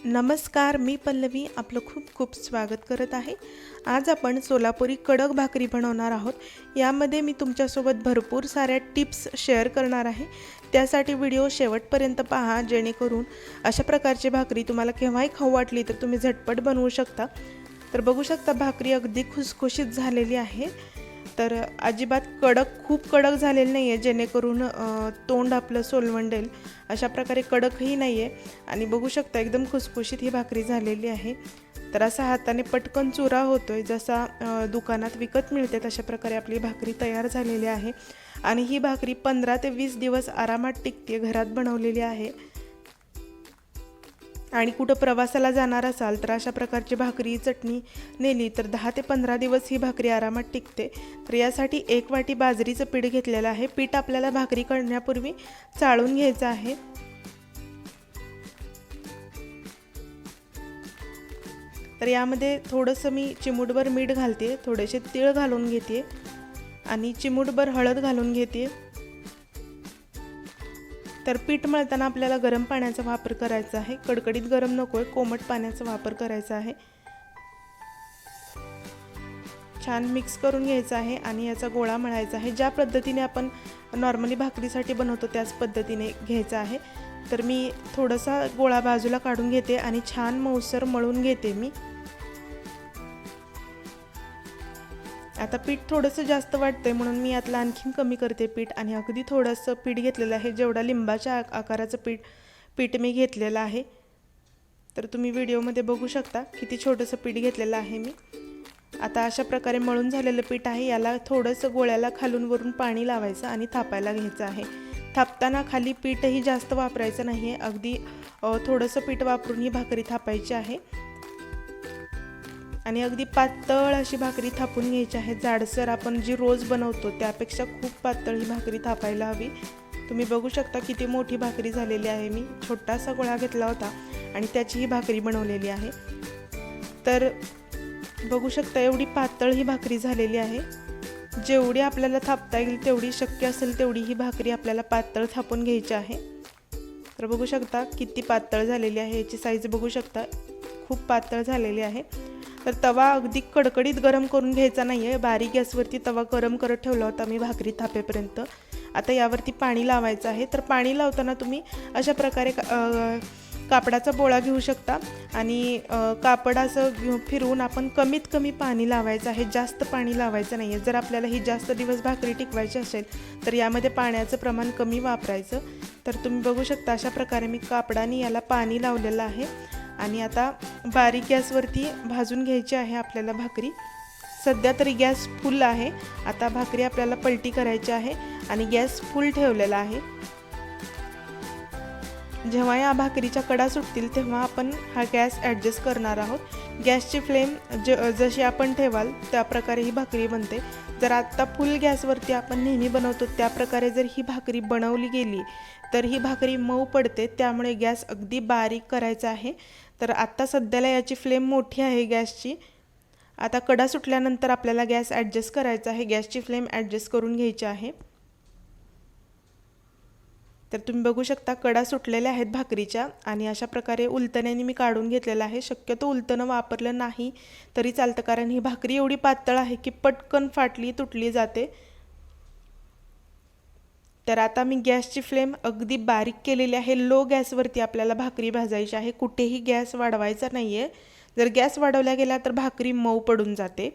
नमस्कार, मी पल्लवी आपलं खूप खूप स्वागत करत आहे। आज आपण सोलापुरी कडक भाकरी बनवणार आहोत। यामध्ये मी तुमच्यासोबत भरपूर साऱ्या टिप्स शेअर करणार आहे। त्यासाठी व्हिडिओ शेवटपर्यंत पहा, जेणेकरून अशा प्रकारची भाकरी तुम्हाला केव्हाही खाऊ वाटली तर तुम्ही झटपट बनवू शकता। तर बघू शकता भाकरी अगदी खुसखुशीत झालेली आहे। तर अजिबात खूप कडक झालेली नाही आहे, जेणेकरून तोंड आपलं सोलवंडेल अशा प्रकारे कडकही नाही आहे। आणि बघू शकता एकदम खुसखुशीत ही भाकरी झालेली आहे। तर असा हाताने पटकन चुरा होतोय, जसा दुकानात विकत मिळते तशा प्रकारे आपली भाकरी तयार झालेली आहे। आणि ही भाकरी 15 ते 20 दिवस आरामात टिकते, घरात बनवलेली आहे। आणि कुठं प्रवासाला जाणार असाल तर अशा प्रकारची भाकरी चटणी नेली तर 10 ते 15 दिवस ही भाकरी आरामात टिकते। तर यासाठी 1 वाटी बाजरीचं पीठ घेतलेलं आहे। पीठ आपल्याला भाकरी करण्यापूर्वी चाळून घ्यायचं आहे। तर यामध्ये थोडंसं मी चिमूटभर मीठ घालते, थोडेसे तीळ घालून घेते आणि चिमूटभर हळद घालून घेते। तर पीठ मळताना आपल्याला गरम पाण्याचा वापर करायचा आहे, कडकडीत गरम नकोय, कोमट पाण्याचा वापर करायचा आहे। छान मिक्स करून घ्यायचं आहे आणि याचा गोळा मळायचा आहे। ज्या पद्धतीने आपण नॉर्मली भाकरीसाठी बनवतो त्याच पद्धतीने घ्यायचा आहे। तर मी थोडासा गोळा बाजूला काढून घेते आणि छान मऊसर मळून घेते मी। आता पीठ थोडंसं जास्त वाटतंय म्हणून मी यातलं आणखीन कमी करते पीठ आणि अगदी थोडंसं पीठ घेतलेलं आहे, जेवढा लिंबाच्या आकाराचं पीठ मी घेतलेलं आहे। तर तुम्ही व्हिडिओमध्ये बघू शकता किती छोटंसं पीठ घेतलेलं आहे मी। आता अशा प्रकारे मळून झालेलं पीठ आहे, याला थोडंसं गोळ्याला खालून वरून पाणी लावायचं आणि थापायला घ्यायचं आहे। थापताना खाली पीठही जास्त वापरायचं नाही आहे, अगदी थोडंसं पीठ वापरून ही भाकरी थापायची आहे। आणि अगदी पातळ अशी भाकरी थापून घ्यायची आहे। जाडसर आपण जी रोज बनवतो त्यापेक्षा खूप पातळ ही भाकरी थापायला हवी। तुम्ही बघू शकता किती मोठी भाकरी झालेली आहे। मी छोटासा गोळा घेतला होता आणि त्याची ही भाकरी बनवलेली आहे। तर बघू शकता एवढी पातळ ही भाकरी झालेली आहे। जेवढी आपल्याला थापता येईल तेवढी शक्य असेल तेवढी ही भाकरी आपल्याला पातळ थापून घ्यायची आहे। तर बघू शकता किती पातळ झालेली आहे, याची साईज बघू शकता, खूप पातळ झालेली आहे। तर तवा अगदी कडकडीत गरम करून घ्यायचा नाही आहे, बारीक गॅसवरती तवा गरम करत ठेवला होता मी भाकरी थापेपर्यंत। आता यावरती पाणी लावायचं आहे। तर पाणी लावताना तुम्ही अशा प्रकारे कापडाचा बोळा घेऊ शकता आणि कापड असं फिरवून आपण कमीत कमी पाणी लावायचं आहे, जास्त पाणी लावायचं नाही आहे। जर आपल्याला ही जास्त दिवस भाकरी टिकवायची असेल तर यामध्ये पाण्याचं प्रमाण कमी वापरायचं। तर तुम्ही बघू शकता अशा प्रकारे मी कापडाने याला पाणी लावलेलं आहे आणि आता बारीक गॅसवरती भाजून घ्यायची आहे आपल्याला भाकरी। सध्या तरी गॅस फुल आहे। आता भाकरी आपल्याला पलटी करायची आहे आणि गॅस फुल ठेवलेला आहे। जेव्हा या भाकरीच्या कडा सुटतील तेव्हा आपण हा गॅस ॲडजस्ट करणार आहोत। गॅसची फ्लेम जशी आपण ठेवाल त्या प्रकारे ही भाकरी बनते। जर आत्ता फुल गॅसवरती आपण नेहमी बनवतो त्या प्रकारे जर ही भाकरी बनवली गेली तर ही भाकरी मऊ पडते, त्यामुळे गॅस अगदी बारीक करायचा आहे। तर आत्ता सध्याला याची फ्लेम मोठी आहे गॅसची। आता कडा सुटल्यानंतर आपल्याला गॅस ॲडजस्ट करायचा आहे, गॅसची फ्लेम ॲडजस्ट करून घ्यायची आहे। तर तुम्ही बघू शकता कडा सुटलेल्या आहेत भाकरीच्या आणि अशा प्रकारे उलतण्याने मी काढून घेतलेलं आहे। शक्यतो उलतणं वापरलं नाही तरी चालतं, कारण ही भाकरी एवढी पातळ आहे की पटकन फाटली तुटली जाते। तर आता मी गॅसची फ्लेम अगदी बारीक केलेली आहे। लो गॅसवरती आपल्याला भाकरी भाजायची आहे, कुठेही गॅस वाढवायचा नाही आहे। जर गॅस वाढवला गेला तर भाकरी मऊ पडून जाते,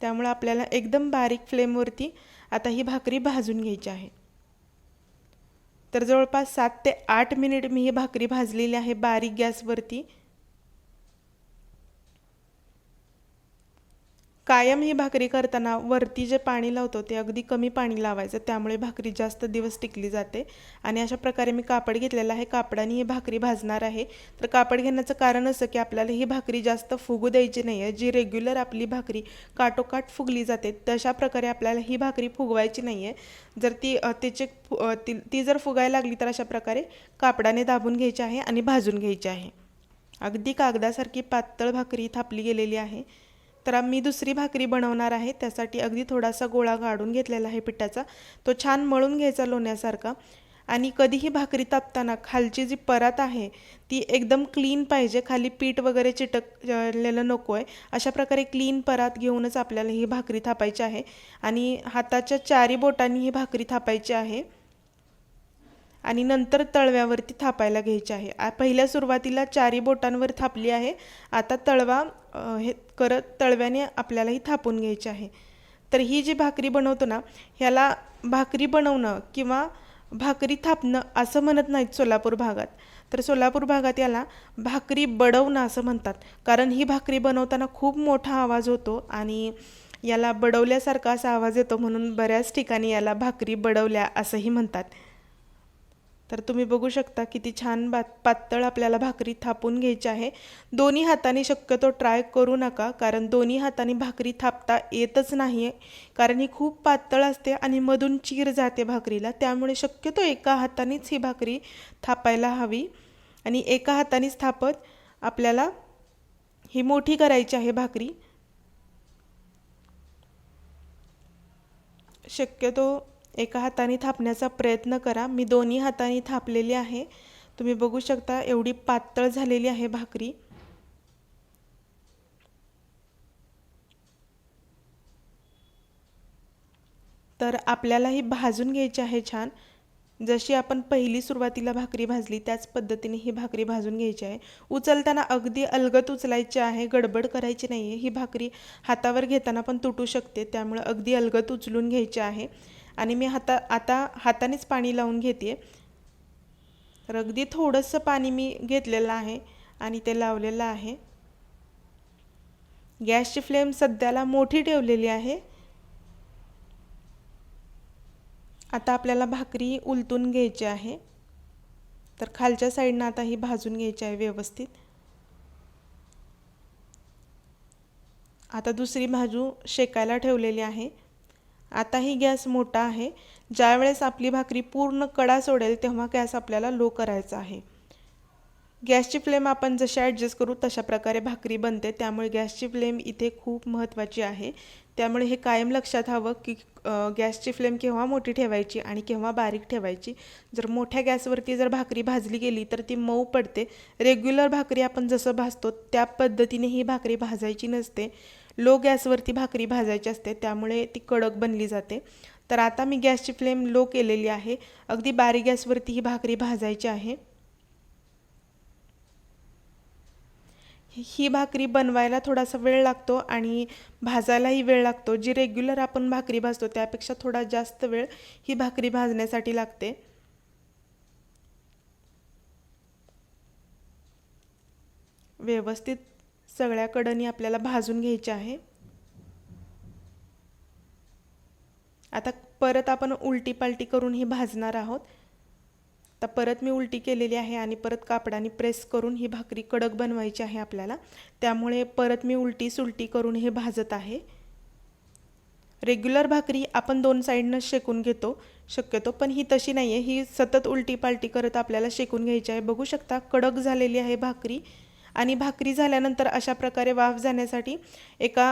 त्यामुळे आपल्याला एकदम बारीक फ्लेमवरती आता ही भाकरी भाजून घ्यायची आहे। तर जवळपास 7 ते 8 मिनिट मी ही भाकरी भाजलेली आहे बारीक गॅसवरती। कायम ही भाकरी करताना वरती जे पाणी लावतो ते अगदी कमी पाणी लावायचं, त्यामुळे भाकरी जास्त दिवस टिकली जाते। आणि अशा प्रकारे मी कापड घेतलेला आहे, कापडाने ही भाकरी भाजणार आहे। तर कापड घेण्याचं कारण असं की आपल्याला ही भाकरी जास्त फुगू द्यायची नाही आहे। जी रेग्युलर आपली भाकरी काटोकाट फुगली जाते तशा प्रकारे आपल्याला ही भाकरी फुगवायची नाही आहे। जर ती जर फुगायला लागली तर अशा प्रकारे कापडाने दाबून घ्यायची आहे आणि भाजून घ्यायची आहे। अगदी कागदासारखी पातळ भाकरी थापली गेलेली आहे। तर मी दुसरी भाकरी बनवणार आहे, त्यासाठी अगदी थोडासा गोळा काढून घेतलेला आहे पिठाचा, तो छान मळून घ्यायचा लोण्यासारखा आणि कधीही भाकरी तापताना खालची जी परात आहे ती एकदम क्लीन पाहिजे, खाली पीठ वगैरे चिटकलेलं नको आहे. अशा प्रकारे क्लीन परात घेऊनच आपल्याला ही भाकरी थापायची आहे आणि हाताच्या चारी बोटांनी ही भाकरी थापायची आहे आणि नंतर तळव्यावरती थापायला घ्यायची आहे. पहिल्या सुरुवातीला चारी बोटांवर थापली आहे, आता तळवा हे करत तळव्याने आपल्याला ही थापून घ्यायची आहे. तर ही जी भाकरी बनवतो ना, ह्याला भाकरी बनवणं किंवा भाकरी थापणं असं म्हणत नाहीत सोलापूर भागात. तर सोलापूर भागात याला भाकरी बडवणं असं म्हणतात, कारण ही भाकरी बनवताना खूप मोठा आवाज होतो आणि याला बडवल्यासारखा असा आवाज येतो, म्हणून बऱ्याच ठिकाणी याला भाकरी बडवल्या असंही म्हणतात. तर तुम्ही बघू शकता किती छान पातळ आपल्याला भाकरी थापून घ्यायची आहे. दोन्ही हाताने शक्यतो ट्राय करू नका, कारण दोन्ही हाताने भाकरी थापता येतच नाही, कारण ही खूप पातळ असते आणि मधून चीर जाते भाकरीला. त्यामुळे शक्यतो एका हातानेच ही भाकरी थापायला हवी आणि एका हातानेच थापत आपल्याला ही मोठी करायची आहे भाकरी. शक्यतो एका हाताने थापण्याचा प्रयत्न करा. मी दोन्ही हाताने थापलेली आहे. तुम्ही बघू शकता एवढी पातळ झालेली आहे भाकरी. तर आपल्याला ही भाजून घ्यायची आहे छान. जशी आपण पहिली सुरुवातीला भाकरी भाजली त्याच पद्धतीने ही भाकरी भाजून घ्यायची आहे. उचलताना अगदी अलगद उचलायची आहे, गडबड करायची नाही आहे. ही भाकरी हातावर घेताना पण तुटू शकते, त्यामुळे अगदी अलगद उचलून घ्यायची आहे. आणि मी आता हातानेच पाणी लावून घेते. तर अगदी थोडंसं पाणी मी घेतलेलं आहे आणि ते लावलेलं आहे. गॅसची फ्लेम सध्याला मोठी ठेवलेली आहे. आता आपल्याला भाकरी उलटून घ्यायची आहे. तर खालच्या साईडनं आता ही भाजून घ्यायची आहे व्यवस्थित. आता दुसरी बाजू शेकायला ठेवलेली आहे. आता ही गॅस मोठा आहे. ज्यावेळेस आपली भाकरी पूर्ण कडा सोडेल तेव्हा गॅस आपल्याला लो करायचा आहे. गॅसची फ्लेम आपण जशी ॲडजस्ट करू तशा प्रकारे भाकरी बनते, त्यामुळे गॅसची फ्लेम इथे खूप महत्त्वाची आहे. त्यामुळे हे कायम लक्षात हवं की गॅसची फ्लेम केव्हा मोठी ठेवायची आणि केव्हा बारीक ठेवायची. जर मोठ्या गॅसवरती जर भाकरी भाजली गेली तर ती मऊ पडते. रेग्युलर भाकरी आपण जसं भाजतो त्या पद्धतीने ही भाकरी भाजायची नसते. लो गॅसवरती भाकरी भाजायची असते, त्यामुळे ती कडक बनली जाते. तर आता मी गॅसची फ्लेम लो केलेली आहे. अगदी बारीक गॅसवरती ही भाकरी भाजायची आहे. ही भाकरी बनवायला थोडासा वेळ लागतो आणि भाजायलाही वेळ लागतो. जी रेग्युलर आपण भाकरी भाजतो त्यापेक्षा थोडा जास्त वेळ ही भाकरी भाजण्यासाठी लागते. व्यवस्थित सगळ्या कडेने आपल्याला भाजून घ्यायचे आहे. आता परत आपण उलटी पालटी करून ही भाजणार आहोत. आता परत मी उलटी केलेली आहे आणि परत कापडाने प्रेस करून ही भाकरी कडक बनवायची आहे आपल्याला. त्यामुळे परत मी उलटी सुलटी करून हे भाजत आहे. रेग्युलर भाकरी आपण दोन साईडनं शेकून घेतो शक्यतो, पण ही तशी नाही आहे. ही सतत उलटी पालटी करत आपल्याला शेकून घ्यायची आहे. बघू शकता कडक झालेली आहे भाकरी. आणि भाकरी झाल्यानंतर अशा प्रकारे वाफ जाण्यासाठी एका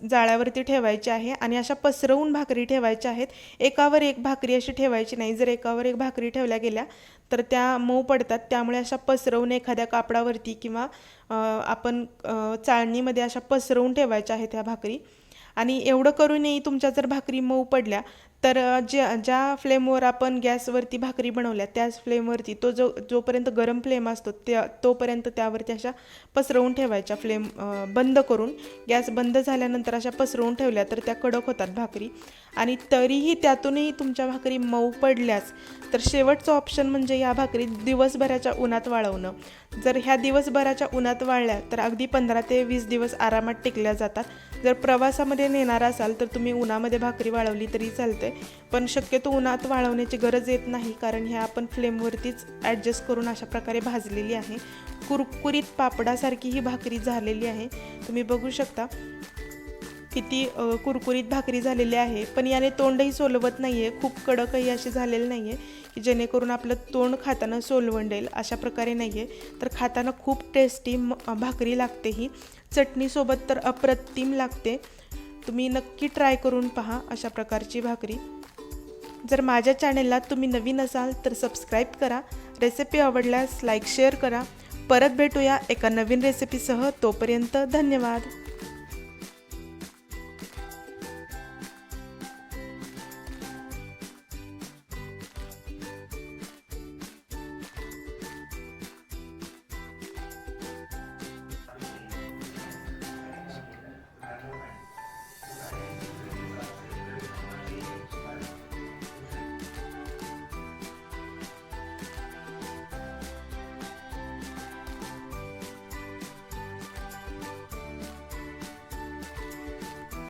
जाळ्यावरती ठेवायची आहे आणि अशा पसरवून भाकरी ठेवायच्या आहेत. एकावर एक भाकरी अशी ठेवायची नाही. जर एकावर एक भाकरी ठेवल्या गेल्या तर त्या मऊ पडतात. त्यामुळे अशा पसरवून एखाद्या कापडावरती किंवा आपण चाळणीमध्ये अशा पसरवून ठेवायच्या आहेत ह्या भाकरी. आणि एवढं करूनही तुमच्या जर भाकरी मऊ पडल्या तर ज्या फ्लेमवर आपण गॅसवरती भाकरी बनवल्या त्याच फ्लेमवरती जोपर्यंत गरम फ्लेम असतो तोपर्यंत त्यावरती अशा पसरवून ठेवायच्या. फ्लेम बंद करून गॅस बंद झाल्यानंतर अशा पसरवून ठेवल्या तर त्या कडक होतात भाकरी. आणि तरीही त्यातूनही तुमच्या भाकरी मऊ पडल्यास तर शेवटचं ऑप्शन म्हणजे या भाकरी दिवसभराच्या उन्हात वाळवणं. जर ह्या दिवसभराच्या उन्हात वाळल्या तर अगदी 15 ते 20 दिवस आरामात टिकल्या जातात. जर प्रवासामध्ये नेणार असाल तर तुम्ही उन्हामध्ये भाकरी वाळवली तरी चालते, पण शक्यतो उन्हात वाळवण्याची गरज येत नाही, कारण ह्या आपण फ्लेमवरतीच ॲडजस्ट करून अशा प्रकारे भाजलेली आहे. कुरकुरीत पापडासारखी ही भाकरी झालेली आहे. तुम्ही बघू शकता किती कुरकुरीत भाकरी झालेली आहे. पण याने तोंडही सोलवत नाही आहे, खूप कडकही अशी झालेली नाही आहे की जेणेकरून आपलं तोंड खाताना सोलवंडेल, अशा प्रकारे नाही आहे. तर खाताना खूप टेस्टी भाकरी लागते. ही चटणीसोबत तर अप्रतिम लागते. तुम्ही नक्की ट्राय करून पहा अशा प्रकारची भाकरी. जर माझ्या चॅनेलला तुम्ही नवीन असाल तर सबस्क्राईब करा. रेसिपी आवडल्यास लाईक शेअर करा. परत भेटूया एका नवीन रेसिपीसह. तोपर्यंत धन्यवाद.